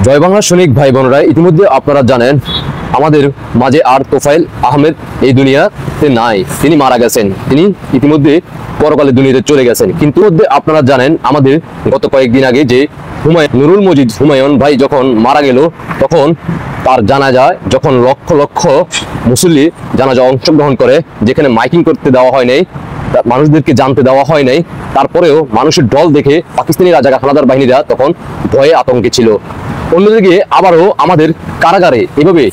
জয় বাংলা সৈনিক ভাই বোনরা, ইতিমধ্যে আপনারা জানেন আমাদের মাঝে আর তোফায়েল আহমেদ এই দুনিয়াতে নাই, তিনি মারা গেছেন। তিনি ইতিমধ্যে পরকালে দুনিয়াতে চলে গেছেন। কিন্তু আপনারা জানেন আমাদের গত কয়েকদিন আগে যে নুরুল মজিদ হুমায়ুন ভাই যখন মারা গেল, তখন তার জানাজায় যখন লক্ষ লক্ষ মুসল্লি জানাজা অংশগ্রহণ করে, যেখানে মাইকিং করতে দেওয়া হয় নাই, মানুষদেরকে জানতে দেওয়া হয় নাই, তারপরেও মানুষের ঢল দেখে পাকিস্তানি রাজাকার হানাদার বাহিনীরা তখন ভয়ে আতঙ্কে ছিল। অন্যদিকে আবারও আমাদের কারাগারে এভাবে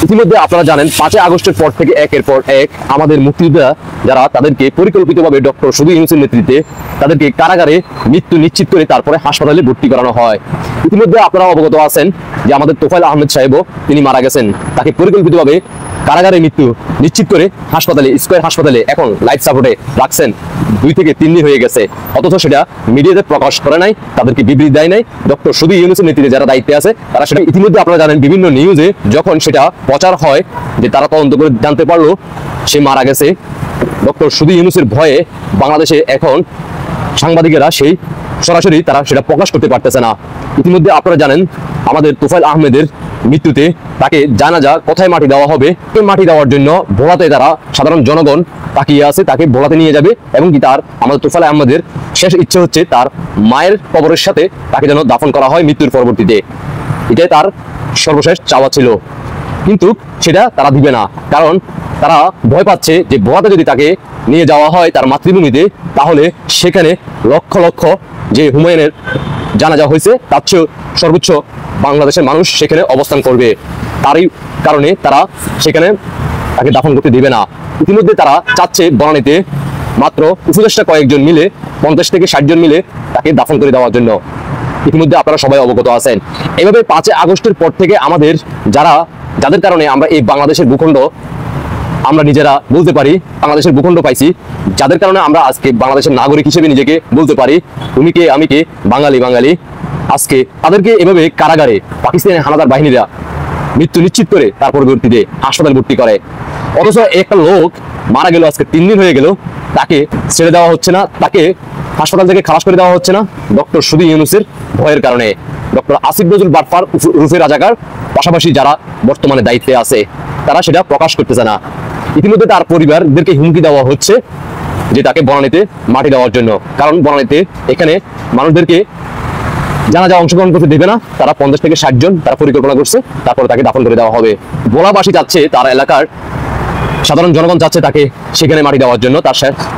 ইতিমধ্যে আপনারা জানেন 5 আগস্টের পর থেকে একের পর এক আমাদের মুক্তিযোদ্ধা যারা তাদেরকে পরিকল্পিতভাবে ডক্টর শফিক ইউনূসের নেতৃত্বে তাদেরকে কারাগারে মৃত্যু নিশ্চিত করে তারপরে হাসপাতালে ভর্তি করানো হয়। ইতিমধ্যে আপনারা অবগত আছেন যে আমাদের তোফায়েল আহমেদ সাহেবও তিনি মারা গেছেন। তাকে পরিকল্পিতভাবে কারাগারে মৃত্যু নিশ্চিত করে হাসপাতালে, স্কয়ার হাসপাতালে এখন লাইফ সাপোর্টে রাখছেন। 2 থেকে 3 দিন হয়ে গেছে, অথচ সেটা মিডিয়াতে প্রকাশ করে নাই, তাদেরকে বিবৃতি দেয় নাই। ডক্টর শফিক ইউনূসের নেতৃত্বে যারা দায়িত্বে আছে তারা সেটা ইতিমধ্যে আপনারা জানেন বিভিন্ন নিউজে যখন সেটা প্রচার হয় যে তারা তদন্ত করে জানতে পারলো সে মারা গেছে, ডক্টর শফিক ইউনূসের ভয়ে বাংলাদেশে এখন সাংবাদিকেরা সেই সরাসরি তারা সেটা প্রকাশ করতে পারতেছে না। ইতিমধ্যে আপনারা জানেন আমাদের তোফায়েল আহমেদের মৃত্যুতে তাকে জানাজা কোথায় মাটি দেওয়া হবে, মাটি দেওয়ার জন্য ভোলাতে তারা সাধারণ জনগণ তাকিয়ে আছে, তাকে ভোলাতে নিয়ে যাবে এবং কি তার আমাদের তোফায়েল আহমেদের শেষ ইচ্ছে হচ্ছে তার মায়ের কবরের সাথে তাকে যেন দাফন করা হয় মৃত্যুর পরবর্তীতে। এটাই তার সর্বশেষ চাওয়া ছিল, কিন্তু সেটা তারা দিবে না, কারণ তারা ভয় পাচ্ছে যে ভোলাতে যদি তাকে নিয়ে যাওয়া হয় তার মাতৃভূমিতে, তাহলে সেখানে লক্ষ লক্ষ যে হুমায়ুনের জানাজা হয়েছে তার চেয়ে সর্বোচ্চ বাংলাদেশের মানুষ সেখানে অবস্থান করবে। তারই কারণে তারা সেখানে তাকে দাফন করতে দিবে না। ইতিমধ্যে তারা চাচ্ছে বনানীতে মাত্র উপদেষ্টা কয়েকজন মিলে 50 থেকে 60 জন মিলে তাকে দাফন করে দেওয়ার জন্য। ইতিমধ্যে আপনারা সবাই অবগত আছেন। এভাবে 5 আগস্টের পর থেকে আমাদের যাদের কারণে আমরা এই বাংলাদেশের ভূখণ্ড আমরা নিজেরা বলতে পারি বাংলাদেশের ভূখণ্ড পাইছি, যাদের কারণে আমরা আজকে বাংলাদেশের নাগরিক হিসেবে নিজেকে বলতে পারি তুমি কে আমি কে, বাঙালি বাঙালি, আজকে তাদেরকে এভাবে কারাগারে পাকিস্তানের হানাদার বাহিনীরা মৃত্যু নিশ্চিত করে তার পরবর্তীতে হাসপাতাল ভর্তি করে। অথচ একটা লোক মারা গেল, আজকে 3 দিন হয়ে গেল, তাকে ছেড়ে দেওয়া হচ্ছে না, তাকে হাসপাতাল থেকে খালাস করে দেওয়া হচ্ছে না ডক্টর শফিক ইউনূসের ভয়ের কারণে। ডক্টর আসিফ নজরুল বাটফার রুফে রাজাকার পাশাপাশি যারা বর্তমানে দায়িত্বে আছে তারা সেটা প্রকাশ করতেছে না। ইতিমধ্যে তার পরিবারদেরকে হুমকি দেওয়া হচ্ছে যে তাকে বনানীতে মাটি দেওয়ার জন্য, কারণ বনানীতে এখানে মানুষদেরকে জানাজা অংশগ্রহণ করতে দেবে না। তারা 50 থেকে 60 জন তারা পরিকল্পনা করছে, তারপরে তাকে দাফন করে দেওয়া হবে। ভোলাবাসী যাচ্ছে, তার এলাকার সাধারণ জনগণ যাচ্ছে তাকে সেখানে মাটি দেওয়ার জন্য,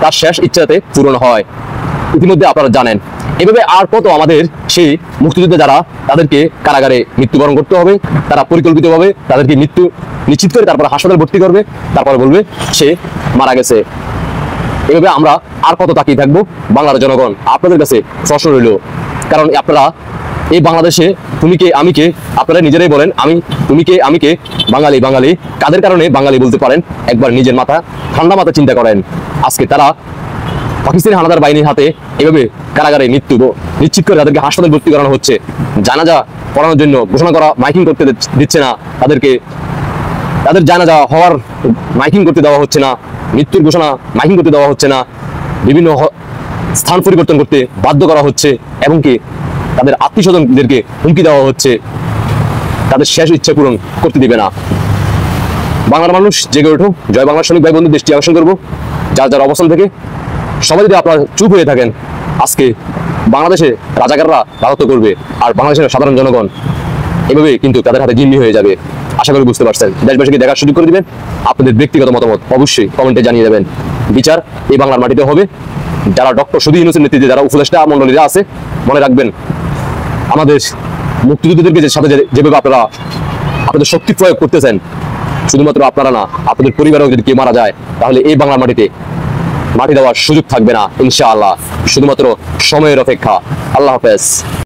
তার শেষ ইচ্ছাতে পূরণ হয়। ইতিমধ্যে আপনারা জানেন এভাবে আর কত আমাদের সেই মুক্তিযুদ্ধে যারা তাদেরকে কারাগারে মৃত্যুবরণ করতে হবে, তারা পরিকল্পিতভাবে তাদেরকে মৃত্যু নিশ্চিত করে তারপর হাসপাতাল ভর্তি করবে, তারপরে বলবে সে মারা গেছে। এভাবে আমরা আর কত তাকিয়ে থাকবো? বাংলার জনগণ আপনাদের কাছে প্রশ্ন রইল, কারণ আপনারা এই বাংলাদেশে তুমি কে আমি কে, আপনারা নিজেরাই বলেন তুমি কে আমি কে, বাঙালি বাঙালি, কাদের কারণে বাঙালি বলতে পারেন? একবার নিজের ঠান্ডা মাথা চিন্তা করেন। আজকে তারা পাকিস্তানি হানাদার বাহিনীর হাতে এভাবে কারাগারে মৃত্যু নিশ্চিত করে তাদেরকে হাসপাতাল ভর্তি করানো হচ্ছে, জানাজা পড়ানোর জন্য ঘোষণা করা মাইকিং করতে দিচ্ছে না, তাদেরকে তাদের জানাজা হওয়ার মাইকিং করতে দেওয়া হচ্ছে না, মৃত্যুর ঘোষণা মাইকিং করতে দেওয়া হচ্ছে না, বিভিন্ন স্থান পরিবর্তন করতে বাধ্য করা হচ্ছে, এবং কি তাদের আত্মীয় স্বজনদেরকে হুমকি দেওয়া হচ্ছে, তাদের শেষ ইচ্ছা পূরণ করতে দিবে না। বাংলার মানুষ জেগে ওঠো, জয় বাংলা সৈনিক ভাই বন্ধু, দৃষ্টি আকর্ষণ করবো যার যার অবস্থান থেকে। সবাই যদি আপনারা চুপ হয়ে থাকেন, আজকে বাংলাদেশে রাজাকাররা রাজত্ব করবে আর বাংলাদেশের সাধারণ জনগণ এভাবে কিন্তু তাদের হাতে জিম্মি হয়ে যাবে। আশা করি বুঝতে পারছেন। দেশবাসীকে দেখার সুযোগ করে দিবেন, আপনাদের ব্যক্তিগত মতামত অবশ্যই কমেন্টে জানিয়ে দেবেন। বিচার এই বাংলার মাটিতে হবে। যারা ডক্টর শফিক ইউনূসের নেতৃত্বে যারা উপদেষ্টা মণ্ডলীরা আছে, মনে রাখবেন আমাদের মুক্তিযুদ্ধদেরকে সাথে যেভাবে আপনারা আপনাদের শক্তি প্রয়োগ করতেছেন, শুধুমাত্র আপনারা না, আপনাদের পরিবারেও যদি কেউ মারা যায় তাহলে এই বাংলার মাটিতে মাটি দেওয়ার সুযোগ থাকবে না ইনশাআল্লাহ। শুধুমাত্র সময়ের অপেক্ষা। আল্লাহ হাফেজ।